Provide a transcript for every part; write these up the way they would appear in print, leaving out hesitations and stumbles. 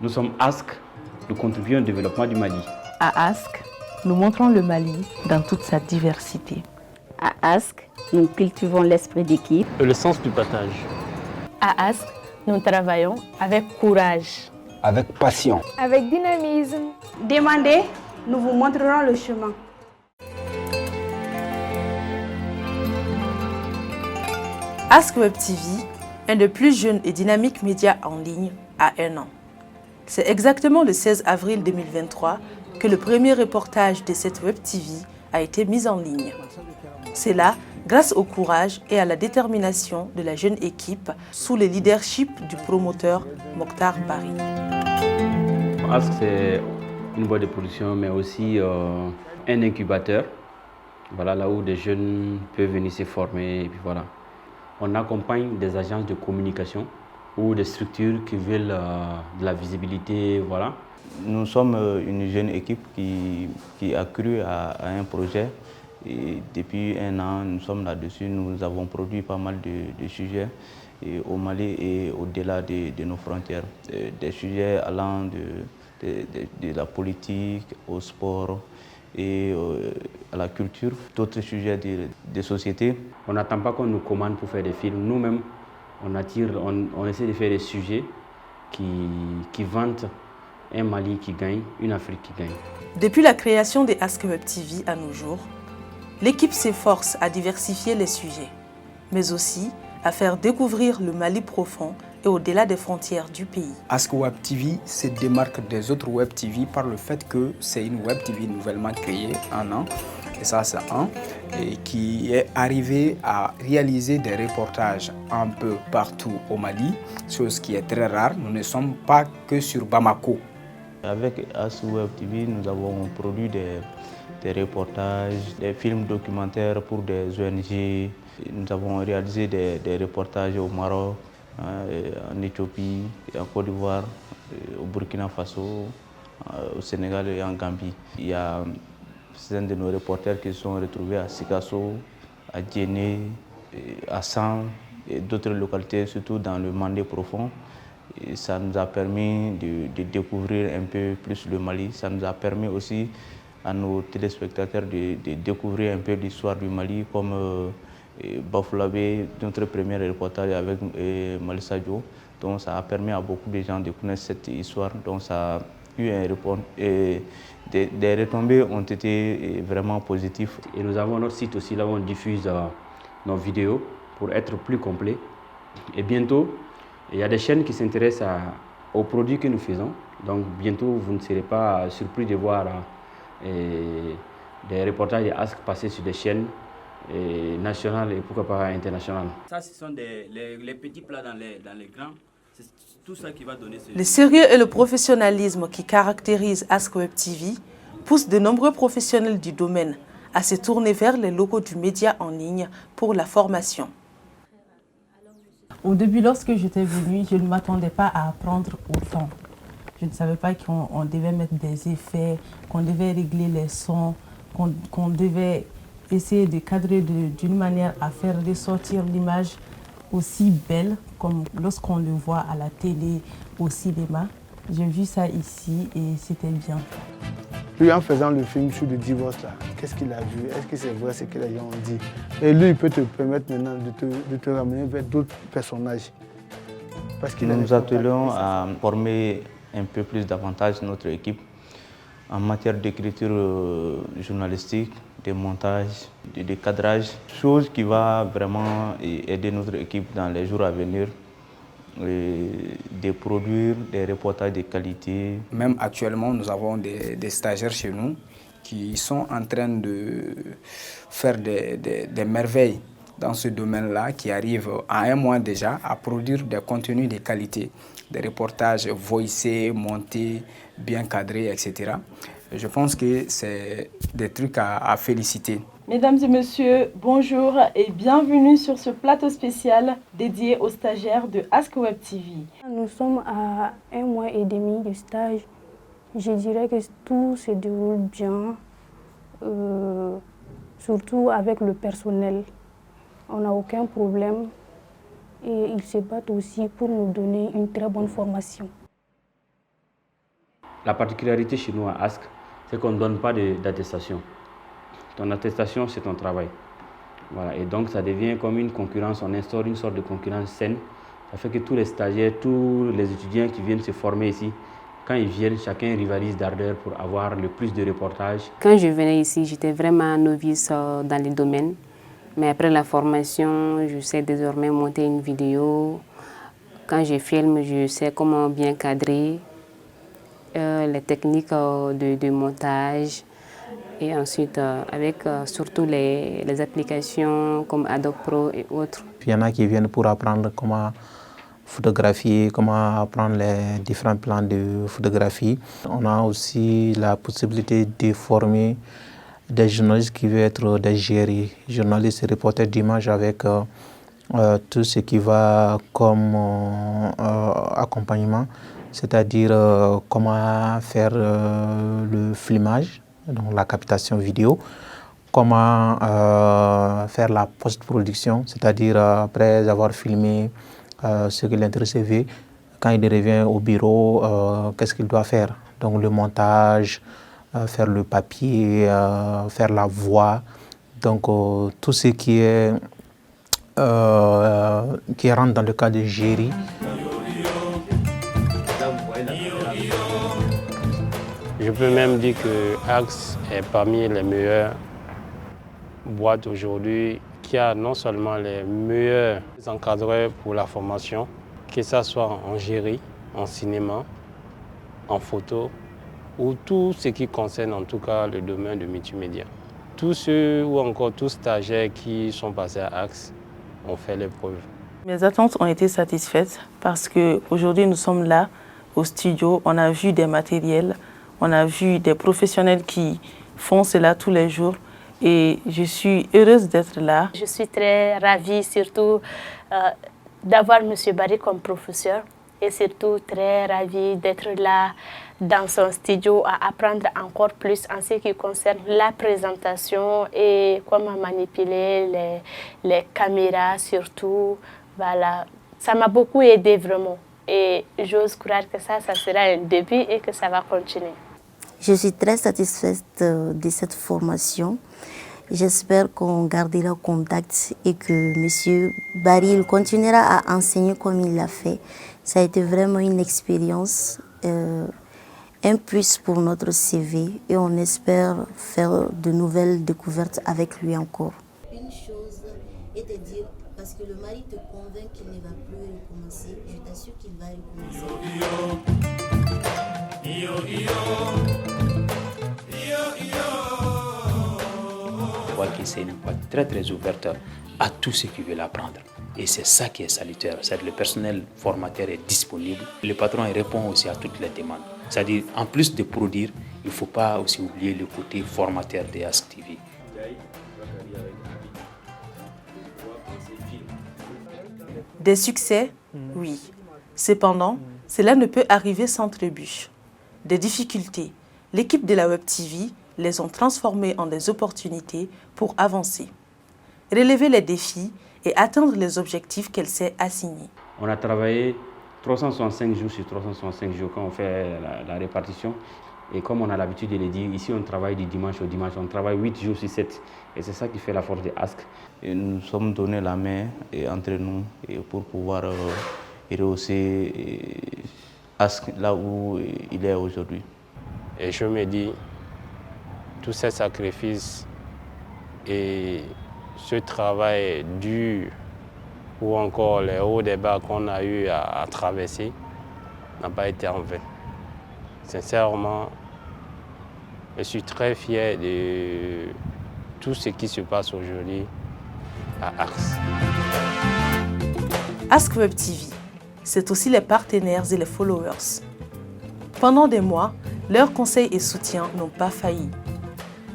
Nous sommes ASC, nous contribuons au développement du Mali. À ASC, nous montrons le Mali dans toute sa diversité. À ASC, nous cultivons l'esprit d'équipe et le sens du partage. À ASC, nous travaillons avec courage, avec passion, avec dynamisme. Demandez, nous vous montrerons le chemin. Ask Web TV, un des plus jeunes et dynamiques médias en ligne, a 1 an. C'est exactement le 16 avril 2023 que le premier reportage de cette Web TV a été mis en ligne. C'est là, grâce au courage et à la détermination de la jeune équipe sous le leadership du promoteur Mokhtar Bari. Ask, c'est une boîte de production, mais aussi un incubateur. Voilà, là où des jeunes peuvent venir se former. Et puis voilà. On accompagne des agences de communication ou des structures qui veulent de la visibilité. Voilà. Nous sommes une jeune équipe qui a cru à un projet. Et depuis 1 an, nous sommes là-dessus. Nous avons produit pas mal de sujets au Mali et au-delà de nos frontières. Des sujets allant de la politique au sport et à la culture, d'autres sujets de société. On n'attend pas qu'on nous commande pour faire des films. Nous-mêmes, on essaie de faire des sujets qui vantent un Mali qui gagne, une Afrique qui gagne. Depuis la création des Ask Web TV à nos jours, l'équipe s'efforce à diversifier les sujets, mais aussi à faire découvrir le Mali profond et au-delà des frontières du pays. Ask Web TV se démarque des autres Web TV par le fait que c'est une Web TV nouvellement créée en an, et ça c'est et qui est arrivé à réaliser des reportages un peu partout au Mali, chose qui est très rare. Nous ne sommes pas que sur Bamako. Avec Ask Web TV, nous avons produit des reportages, des films documentaires pour des ONG. Nous avons réalisé des reportages au Maroc, en Éthiopie, en Côte d'Ivoire, au Burkina Faso, au Sénégal et en Gambie. Il y a certains de nos reporters qui se sont retrouvés à Sikasso, à Djenné, à San et d'autres localités, surtout dans le Mandé profond. Et ça nous a permis de découvrir un peu plus le Mali. Ça nous a permis aussi à nos téléspectateurs de découvrir un peu l'histoire du Mali, comme Bafoulavé, notre premier reportage avec Malissa Sadio. Donc ça a permis à beaucoup de gens de connaître cette histoire. Donc ça a eu des retombées ont été vraiment positives. Et nous avons notre site aussi, là où on diffuse nos vidéos pour être plus complet. Et bientôt, il y a des chaînes qui s'intéressent aux produits que nous faisons. Donc bientôt, vous ne serez pas surpris de voir des reportages de Ask passer sur des chaînes nationales et pourquoi pas internationales. Ça, ce sont les petits plats dans les grands. C'est tout ça qui va donner ce... Le sérieux et le professionnalisme qui caractérisent Ask Web TV poussent de nombreux professionnels du domaine à se tourner vers les locaux du média en ligne pour la formation. Au début, lorsque j'étais venue, je ne m'attendais pas à apprendre autant. Je ne savais pas qu'on devait mettre des effets, qu'on devait régler les sons, qu'on devait essayer de cadrer d'une manière à faire ressortir l'image aussi belle comme lorsqu'on le voit à la télé, au cinéma. J'ai vu ça ici et c'était bien. Lui, en faisant le film sur le divorce, là, qu'est-ce qu'il a vu? Est-ce que c'est vrai ce que les gens ont dit? Et lui, il peut te permettre maintenant de te ramener vers d'autres personnages. Nous nous attelons à former un peu plus davantage notre équipe en matière d'écriture journalistique, de montage, de cadrage, chose qui va vraiment aider notre équipe dans les jours à venir de produire des reportages de qualité. Même actuellement, nous avons des stagiaires chez nous qui sont en train de faire des merveilles dans ce domaine-là, qui arrivent à 1 mois déjà à produire des contenus de qualité, des reportages voicés, montés, bien cadrés, etc. Je pense que c'est des trucs à féliciter. Mesdames et messieurs, bonjour et bienvenue sur ce plateau spécial dédié aux stagiaires de Ask Web TV. Nous sommes à 1 mois et demi de stage. Je dirais que tout se déroule bien, surtout avec le personnel. On n'a aucun problème et ils se battent aussi pour nous donner une très bonne formation. La particularité chez nous à Ask, c'est qu'on ne donne pas d'attestation. Ton attestation, c'est ton travail. Voilà. Et donc, ça devient comme une concurrence. On instaure une sorte de concurrence saine. Ça fait que tous les stagiaires, tous les étudiants qui viennent se former ici, quand ils viennent, chacun rivalise d'ardeur pour avoir le plus de reportages. Quand je venais ici, j'étais vraiment novice dans les domaines. Mais après la formation, je sais désormais monter une vidéo. Quand je filme, je sais comment bien cadrer, les techniques de montage. Et ensuite, avec surtout les applications comme Adobe Pro et autres. Il y en a qui viennent pour apprendre comment photographier, comment apprendre les différents plans de photographie. On a aussi la possibilité de former des journalistes qui veulent être des GRI, journalistes et reporters d'images avec tout ce qui va comme accompagnement, c'est-à-dire comment faire le filmage, donc la captation vidéo, comment faire la post-production, c'est-à-dire après avoir filmé ce que l'intéressé veut, quand il revient au bureau, qu'est-ce qu'il doit faire? Donc le montage, faire le papier, faire la voix, donc tout ce qui rentre dans le cas de GRI. Je peux même dire que Ask est parmi les meilleures boîtes aujourd'hui qui a non seulement les meilleurs encadreurs pour la formation, que ce soit en GRI, en cinéma, en photo, ou tout ce qui concerne en tout cas le domaine de multimédia. Tous ceux ou encore tous stagiaires qui sont passés à Ask ont fait l'épreuve. Mes attentes ont été satisfaites parce qu'aujourd'hui nous sommes là au studio, on a vu des matériels, on a vu des professionnels qui font cela tous les jours et je suis heureuse d'être là. Je suis très ravie surtout d'avoir M. Barry comme professeur et surtout très ravie d'être là dans son studio à apprendre encore plus en ce qui concerne la présentation et comment manipuler les caméras surtout. Voilà. Ça m'a beaucoup aidé vraiment et j'ose croire que ça sera un début et que ça va continuer. Je suis très satisfaite de cette formation. J'espère qu'on gardera contact et que M. Barry continuera à enseigner comme il l'a fait. Ça a été vraiment une expérience, un plus pour notre CV et on espère faire de nouvelles découvertes avec lui encore. Une chose est de dire, parce que le mari te convainc qu'il ne va plus recommencer, je t'assure qu'il va recommencer. Je vois que c'est une boîte très très ouverte à tous ceux qui veulent apprendre. Et c'est ça qui est salutaire. C'est-à-dire le personnel formateur est disponible. Le patron répond aussi à toutes les demandes. C'est-à-dire en plus de produire, il ne faut pas aussi oublier le côté formateur de Ask TV. Des succès, oui. Cependant, cela ne peut arriver sans trébuches. Des difficultés, l'équipe de la Web TV les ont transformées en des opportunités pour avancer, relever les défis et atteindre les objectifs qu'elle s'est assignés. On a travaillé 365 jours sur 365 jours quand on fait la répartition. Et comme on a l'habitude de le dire, ici on travaille du dimanche au dimanche, on travaille 8 jours sur 7. Et c'est ça qui fait la force de Ask. Et nous sommes donné la main entre nous pour pouvoir rehausser Ask là où il est aujourd'hui. Et je me dis, tous ces sacrifices et ce travail dur ou encore les hauts et bas qu'on a eu à traverser n'a pas été en vain. Sincèrement, je suis très fier de tout ce qui se passe aujourd'hui à Ask. Ask Web TV, c'est aussi les partenaires et les followers. Pendant des mois, leurs conseils et soutiens n'ont pas failli.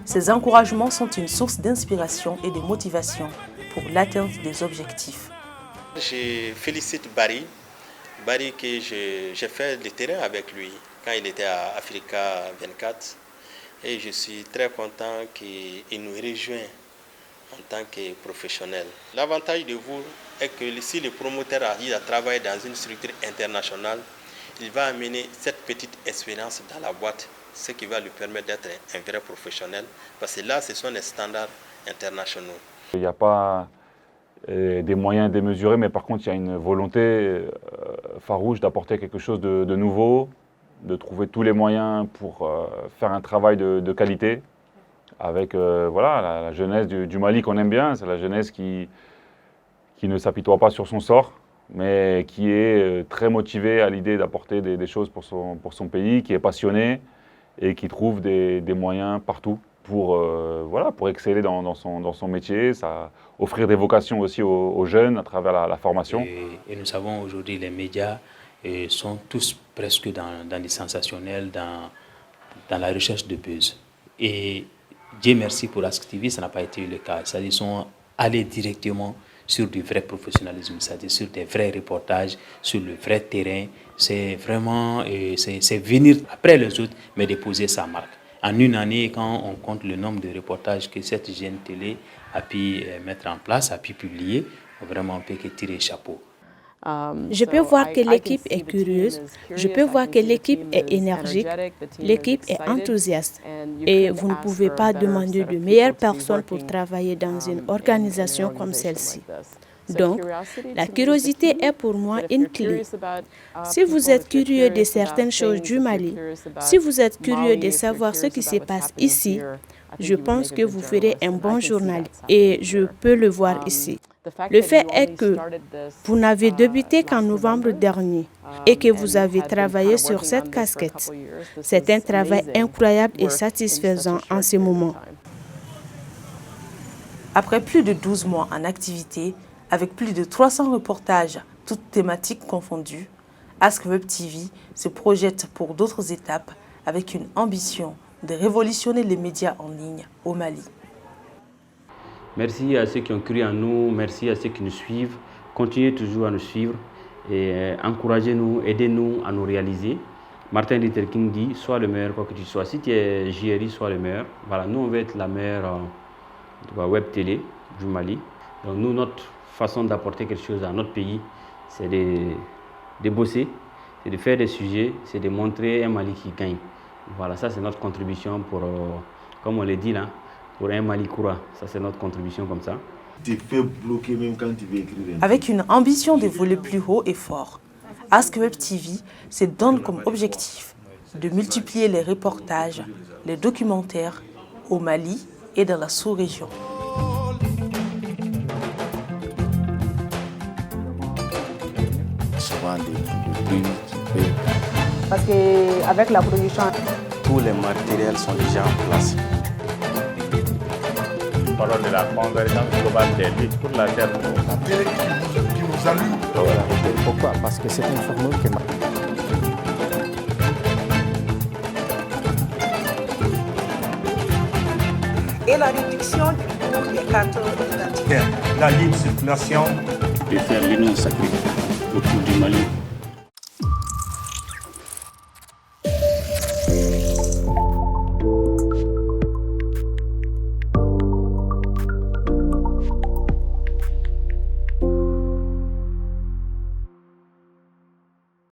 Ces encouragements sont une source d'inspiration et de motivation pour l'atteinte des objectifs. Je félicite Barry que j'ai fait le terrain avec lui quand il était à Africa 24 et je suis très content qu'il nous rejoigne en tant que professionnel. L'avantage de vous est que si le promoteur arrive à travailler dans une structure internationale, il va amener cette petite expérience dans la boîte, ce qui va lui permettre d'être un vrai professionnel, parce que là, ce sont les standards internationaux. Il n'y a pas des moyens démesurés, mais par contre, il y a une volonté farouche d'apporter quelque chose de nouveau, de trouver tous les moyens pour faire un travail de qualité, avec voilà, la jeunesse du Mali qu'on aime bien. C'est la jeunesse qui ne s'apitoie pas sur son sort, mais qui est très motivée à l'idée d'apporter des choses pour son pays, qui est passionnée et qui trouve des moyens partout pour exceller dans son métier, offrir des vocations aussi aux jeunes à travers la formation. Et nous savons aujourd'hui les médias sont tous presque dans les sensationnels, dans la recherche de buzz. Et Dieu merci pour Ask TV, ça n'a pas été le cas. C'est-à-dire qu'ils sont allés directement sur du vrai professionnalisme, c'est-à-dire sur des vrais reportages, sur le vrai terrain. C'est vraiment c'est venir après les autres, mais déposer sa marque. En une année, quand on compte le nombre de reportages que cette jeune télé a pu mettre en place, a pu publier, vraiment on peut que tirer chapeau. Je peux voir que l'équipe est curieuse, je peux voir que l'équipe est énergique, l'équipe est enthousiaste. Et vous ne pouvez pas demander de meilleures personnes pour travailler dans une organisation comme celle-ci. Donc, la curiosité est pour moi une clé. Si vous êtes curieux de certaines choses du Mali, si vous êtes curieux de savoir ce qui se passe ici, je pense que vous ferez un bon journaliste et je peux le voir ici. Le fait est que vous n'avez débuté qu'en novembre dernier et que vous avez travaillé sur cette casquette. C'est un travail incroyable et satisfaisant en ce moment. Après plus de 12 mois en activité, avec plus de 300 reportages, toutes thématiques confondues, Ask Web TV se projette pour d'autres étapes avec une ambition de révolutionner les médias en ligne au Mali. Merci à ceux qui ont cru en nous, merci à ceux qui nous suivent. Continuez toujours à nous suivre et encouragez-nous, aidez-nous à nous réaliser. Martin Luther King dit, sois le meilleur quoi que tu sois. Si tu es JRI, sois le meilleur. Voilà, nous on veut être la meilleure web télé du Mali. Donc nous, notre façon d'apporter quelque chose à notre pays, c'est de bosser, c'est de faire des sujets, c'est de montrer un Mali qui gagne. Voilà, ça c'est notre contribution pour, comme on l'a dit là, pour un Mali courant. Ça c'est notre contribution comme ça. Tu fais bloquer même quand tu veux écrire. Avec une ambition de voler plus haut et fort, Ask Web TV se donne comme objectif de multiplier les reportages, les documentaires au Mali et dans la sous-région. Souvent des bruits qui peuvent... Parce qu'avec la production, tous les matériels sont déjà en place. Parole de la convergence globale des luttes pour la terre. La télé qui nous allume. Voilà. Pourquoi? Parce que c'est une formule qui marche. et la réduction du coût des cartes d'identité. La libre circulation de faire l'union sacrée autour du Mali.